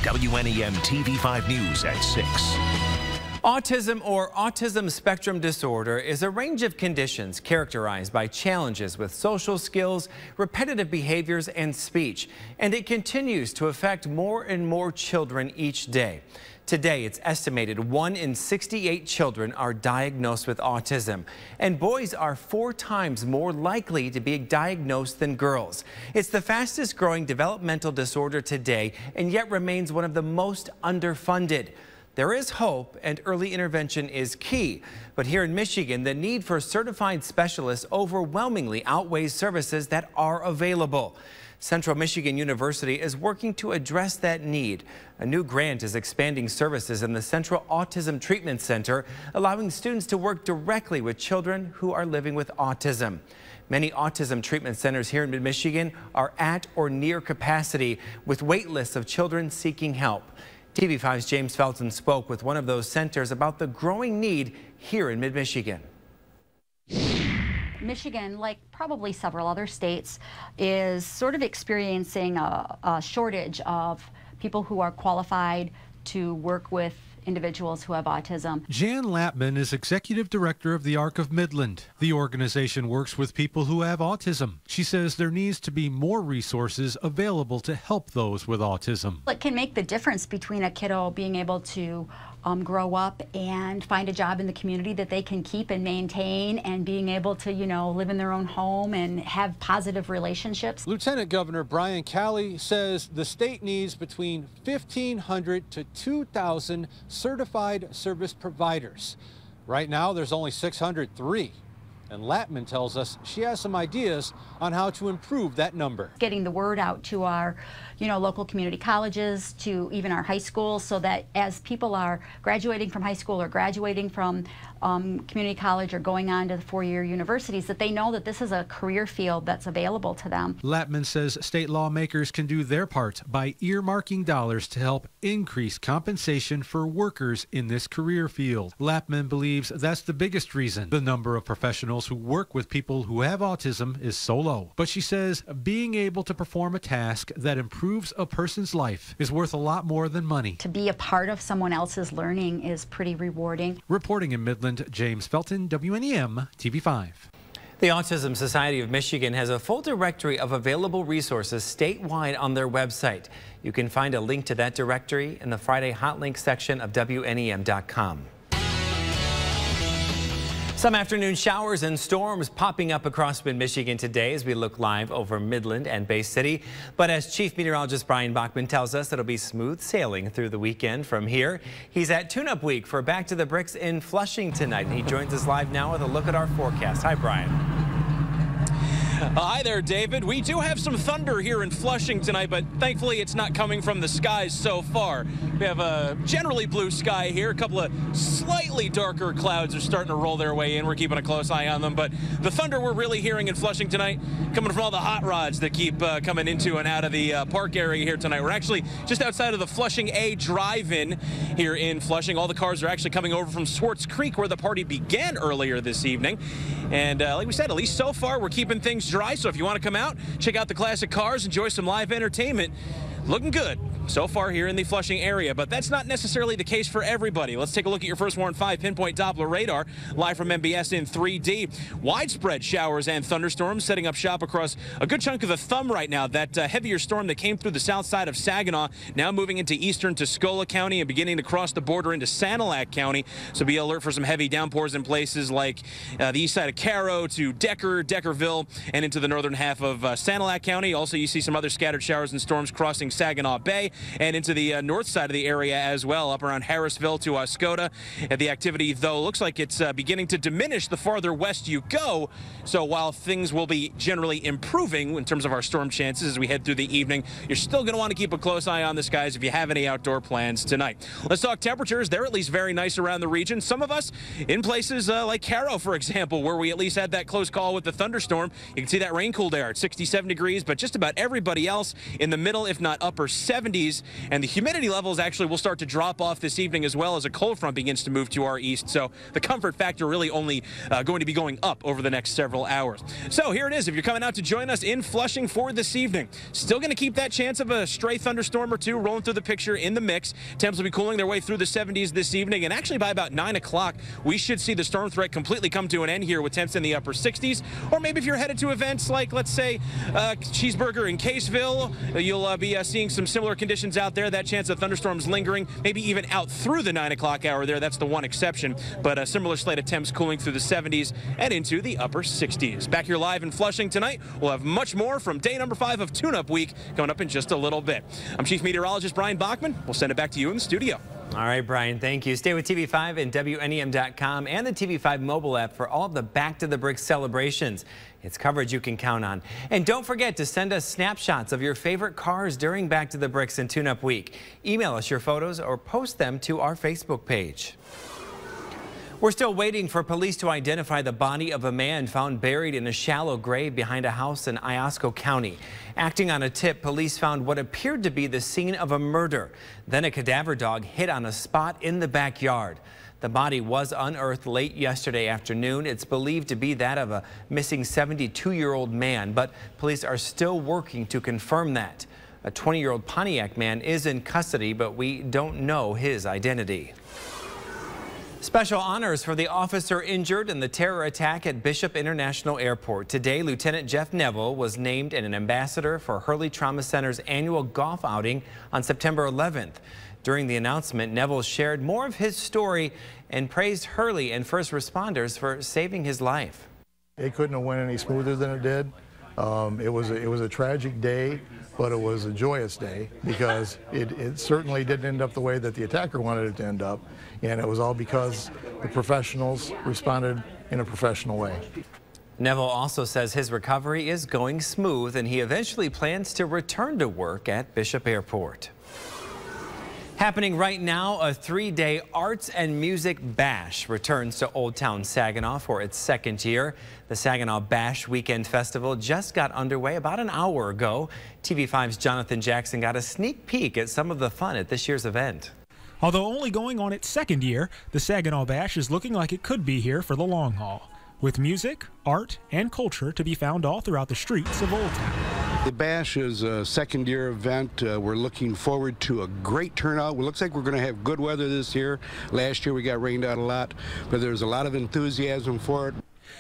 WNEM TV5 News at 6. Autism or autism spectrum disorder is a range of conditions characterized by challenges with social skills, repetitive behaviors, and speech, and it continues to affect more and more children each day. Today, it's estimated 1 in 68 children are diagnosed with autism, and boys are 4 times more likely to be diagnosed than girls. It's the fastest growing developmental disorder today, and yet remains one of the most underfunded. There is hope, and early intervention is key. But here in Michigan, the need for certified specialists overwhelmingly outweighs services that are available. Central Michigan University is working to address that need. A new grant is expanding services in the Central Autism Treatment Center, allowing students to work directly with children who are living with autism. Many autism treatment centers here in mid-Michigan are at or near capacity, with wait lists of children seeking help. TV5's James Felton spoke with one of those centers about the growing need here in mid-Michigan. Michigan, like probably several other states, is sort of experiencing a shortage of people who are qualified to work with individuals who have autism. Jan Lappman is executive director of the Arc of Midland. The organization works with people who have autism. She says there needs to be more resources available to help those with autism. It can make the difference between a kiddo being able to grow up and find a job in the community that they can keep and maintain, and being able to, live in their own home and have positive relationships. Lieutenant Governor Brian Calley says the state needs between 1,500 to 2,000 certified service providers. Right now, there's only 603. And Lappman tells us she has some ideas on how to improve that number. Getting the word out to our, local community colleges, to even our high schools, so that as people are graduating from high school or graduating from community college or going on to the 4-year universities, that they know that this is a career field that's available to them. Lappman says state lawmakers can do their part by earmarking dollars to help increase compensation for workers in this career field. Lappman believes that's the biggest reason the number of professionals who work with people who have autism is so low. But she says being able to perform a task that improves a person's life is worth a lot more than money. To be a part of someone else's learning is pretty rewarding. Reporting in Midland, James Felton, WNEM TV5. The Autism Society of Michigan has a full directory of available resources statewide on their website. You can find a link to that directory in the Friday Hot Link section of WNEM.com. Some afternoon showers and storms popping up across mid-Michigan today as we look live over Midland and Bay City. But as Chief Meteorologist Brian Bachman tells us, it'll be smooth sailing through the weekend from here. He's at Tune-Up Week for Back to the Bricks in Flushing tonight. And he joins us live now with a look at our forecast. Hi, Brian. Hi there, David. We do have some thunder here in Flushing tonight, but thankfully it's not coming from the skies so far. We have a generally blue sky here. A couple of slightly darker clouds are starting to roll their way in. We're keeping a close eye on them, but the thunder we're really hearing in Flushing tonight coming from all the hot rods that keep coming into and out of the park area here tonight. We're actually just outside of the Flushing A drive-in here in Flushing. All the cars are actually coming over from Swartz Creek, where the party began earlier this evening. And like we said, at least so far, we're keeping things dry. So if you want to come out, check out the classic cars, enjoy some live entertainment, looking good so far here in the Flushing area. But that's not necessarily the case for everybody. Let's take a look at your First Warn 5 pinpoint Doppler radar live from MBS in 3D. Widespread showers and thunderstorms setting up shop across a good chunk of the thumb right now. That heavier storm that came through the south side of Saginaw now moving into eastern Tuscola County and beginning to cross the border into Sanilac County. So be alert for some heavy downpours in places like the east side of Caro to Deckerville, and into the northern half of Sanilac County. Also, you see some other scattered showers and storms crossing Saginaw Bay and into the north side of the area as well, up around Harrisville to Oscoda. And the activity, though, looks like it's beginning to diminish the farther west you go. So while things will be generally improving in terms of our storm chances as we head through the evening, you're still going to want to keep a close eye on the skies if you have any outdoor plans tonight. Let's talk temperatures. They're at least very nice around the region. Some of us in places like Caro, for example, where we at least had that close call with the thunderstorm. You can see that rain cooled air at 67 degrees, but just about everybody else in the middle, if not upper 70s. 70s, and the humidity levels actually will start to drop off this evening as well as a cold front begins to move to our east. So the comfort factor really only going to be going up over the next several hours. So here it is. If you're coming out to join us in Flushing for this evening, still going to keep that chance of a stray thunderstorm or two rolling through the picture in the mix. Temps will be cooling their way through the 70s this evening, and actually by about 9 o'clock, we should see the storm threat completely come to an end here with temps in the upper 60s. Or maybe if you're headed to events like, let's say, Cheeseburger in Caseville, you'll be seeing some similar conditions out there. That chance of thunderstorms lingering, maybe even out through the 9 o'clock hour there. That's the one exception. But a similar slate of temps cooling through the 70s and into the upper 60s. Back here live in Flushing tonight, we'll have much more from day number 5 of Tune-Up Week coming up in just a little bit. I'm Chief Meteorologist Brian Bachman. We'll send it back to you in the studio. All right, Brian, thank you. Stay with TV5 and WNEM.com and the TV5 mobile app for all of the Back to the Bricks celebrations. It's coverage you can count on. And don't forget to send us snapshots of your favorite cars during Back to the Bricks and Tune-Up Week. Email us your photos or post them to our Facebook page. We're still waiting for police to identify the body of a man found buried in a shallow grave behind a house in Iosco County. Acting on a tip, police found what appeared to be the scene of a murder. Then a cadaver dog hit on a spot in the backyard. The body was unearthed late yesterday afternoon. It's believed to be that of a missing 72-year-old man, but police are still working to confirm that. A 20-year-old Pontiac man is in custody, but we don't know his identity. Special honors for the officer injured in the terror attack at Bishop International Airport. Today, Lieutenant Jeff Neville was named an ambassador for Hurley Trauma Center's annual golf outing on September 11th. During the announcement, Neville shared more of his story and praised Hurley and first responders for saving his life. It couldn't have went any smoother than it did. It was a tragic day, but it was a joyous day because it certainly didn't end up the way that the attacker wanted it to end up, and it was all because the professionals responded in a professional way. Neville also says his recovery is going smooth and he eventually plans to return to work at Bishop Airport. Happening right now, a 3-day Arts and Music Bash returns to Old Town Saginaw for its second year. The Saginaw Bash Weekend Festival just got underway about an hour ago. TV5's Jonathan Jackson got a sneak peek at some of the fun at this year's event. Although only going on its second year, the Saginaw Bash is looking like it could be here for the long haul, with music, art, and culture to be found all throughout the streets of Old Town. The Bash is a second-year event. We're looking forward to a great turnout. It looks like we're going to have good weather this year. Last year we got rained out a lot, but there's a lot of enthusiasm for it.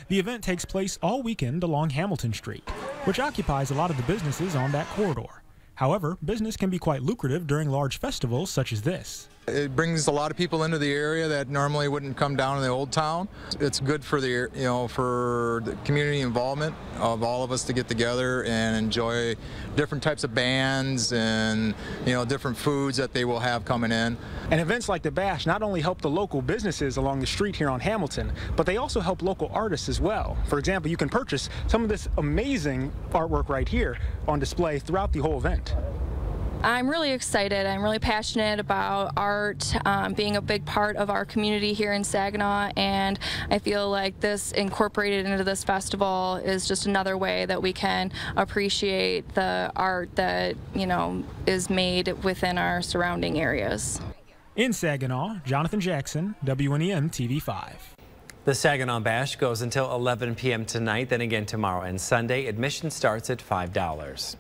The event takes place all weekend along Hamilton Street, which occupies a lot of the businesses on that corridor. However, business can be quite lucrative during large festivals such as this. It brings a lot of people into the area that normally wouldn't come down in the old town. It's good for the, for the community involvement of all of us to get together and enjoy different types of bands and, different foods that they will have coming in. And events like the Bash not only help the local businesses along the street here on Hamilton, but they also help local artists as well. For example, you can purchase some of this amazing artwork right here on display throughout the whole event. I'm really excited. I'm really passionate about art being a big part of our community here in Saginaw, and I feel like this incorporated into this festival is just another way that we can appreciate the art that, is made within our surrounding areas. In Saginaw, Jonathan Jackson, WNEM TV5. The Saginaw Bash goes until 11 p.m. tonight, then again tomorrow and Sunday. Admission starts at $5.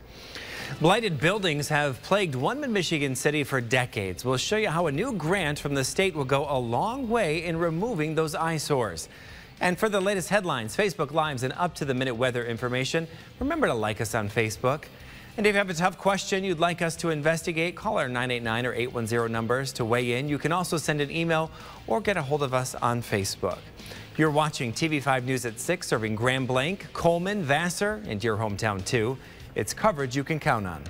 Blighted buildings have plagued one Mid-Michigan city for decades. We'll show you how a new grant from the state will go a long way in removing those eyesores. And for the latest headlines, Facebook Lives, and up-to-the-minute weather information, remember to like us on Facebook. And if you have a tough question you'd like us to investigate, call our 989 or 810 numbers to weigh in. You can also send an email or get a hold of us on Facebook. You're watching TV5 News at 6, serving Grand Blanc, Coleman, Vassar, and your hometown too. It's coverage you can count on.